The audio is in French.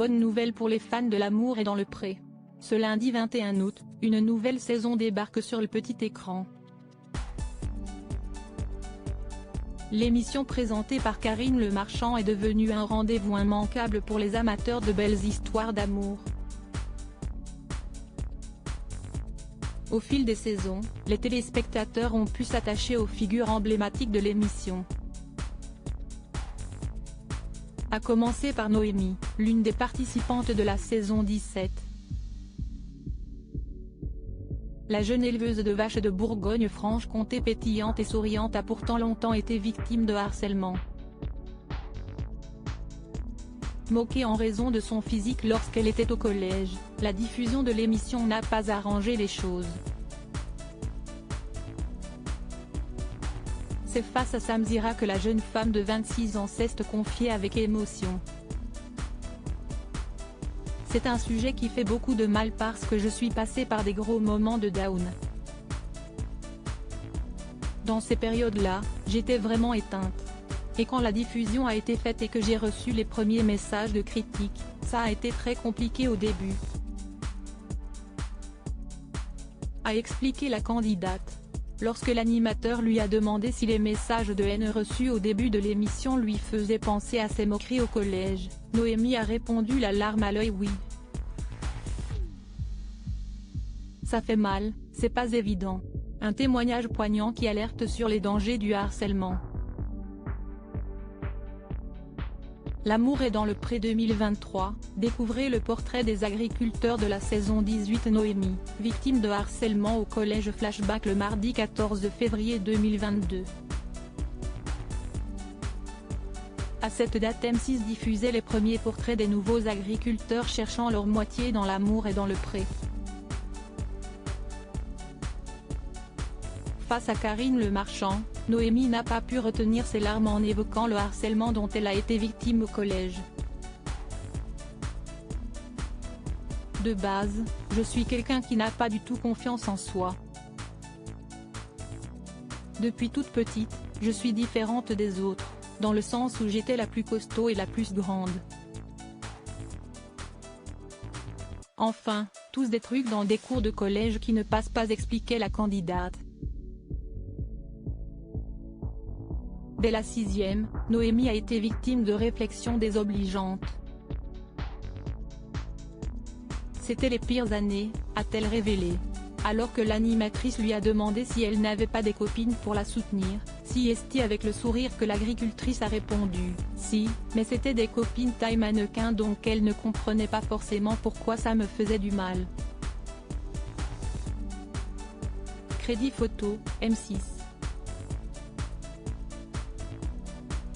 bonne nouvelle pour les fans de L'amour est dans le pré. Ce lundi 21 août, une nouvelle saison débarque sur le petit écran. L'émission présentée par Karine Le Marchand est devenue un rendez-vous immanquable pour les amateurs de belles histoires d'amour. Au fil des saisons, les téléspectateurs ont pu s'attacher aux figures emblématiques de l'émission. À commencer par Noémie, l'une des participantes de la saison 17. La jeune éleveuse de vaches de Bourgogne-Franche-Comté pétillante et souriante a pourtant longtemps été victime de harcèlement. Moquée en raison de son physique lorsqu'elle était au collège, la diffusion de l'émission n'a pas arrangé les choses. C'est face à Samzira que la jeune femme de 26 ans s'est confiée avec émotion. C'est un sujet qui fait beaucoup de mal parce que je suis passée par des gros moments de down. Dans ces périodes-là, j'étais vraiment éteinte. Et quand la diffusion a été faite et que j'ai reçu les premiers messages de critiques, ça a été très compliqué au début. A expliqué la candidate. Lorsque l'animateur lui a demandé si les messages de haine reçus au début de l'émission lui faisaient penser à ses moqueries au collège, Noémie a répondu la larme à l'œil oui. Ça fait mal, c'est pas évident. Un témoignage poignant qui alerte sur les dangers du harcèlement. L'amour est dans le pré 2023, découvrez le portrait des agriculteurs de la saison 18 Noémie, victime de harcèlement au collège Flashback le mardi 14 février 2022. À cette date M6 diffusait les premiers portraits des nouveaux agriculteurs cherchant leur moitié dans L'amour est dans le pré. Face à Karine Le Marchand, Noémie n'a pas pu retenir ses larmes en évoquant le harcèlement dont elle a été victime au collège. De base, je suis quelqu'un qui n'a pas du tout confiance en soi. Depuis toute petite, je suis différente des autres, dans le sens où j'étais la plus costaud et la plus grande. Enfin, tous des trucs dans des cours de collège qui ne passent pas, expliquait la candidate. Dès la 6e, Noémie a été victime de réflexions désobligeantes. C'était les pires années, a-t-elle révélé. Alors que l'animatrice lui a demandé si elle n'avait pas des copines pour la soutenir, si est-ce avec le sourire que l'agricultrice a répondu « Si, mais c'était des copines taille mannequin donc elle ne comprenait pas forcément pourquoi ça me faisait du mal ». Crédit photo, M6.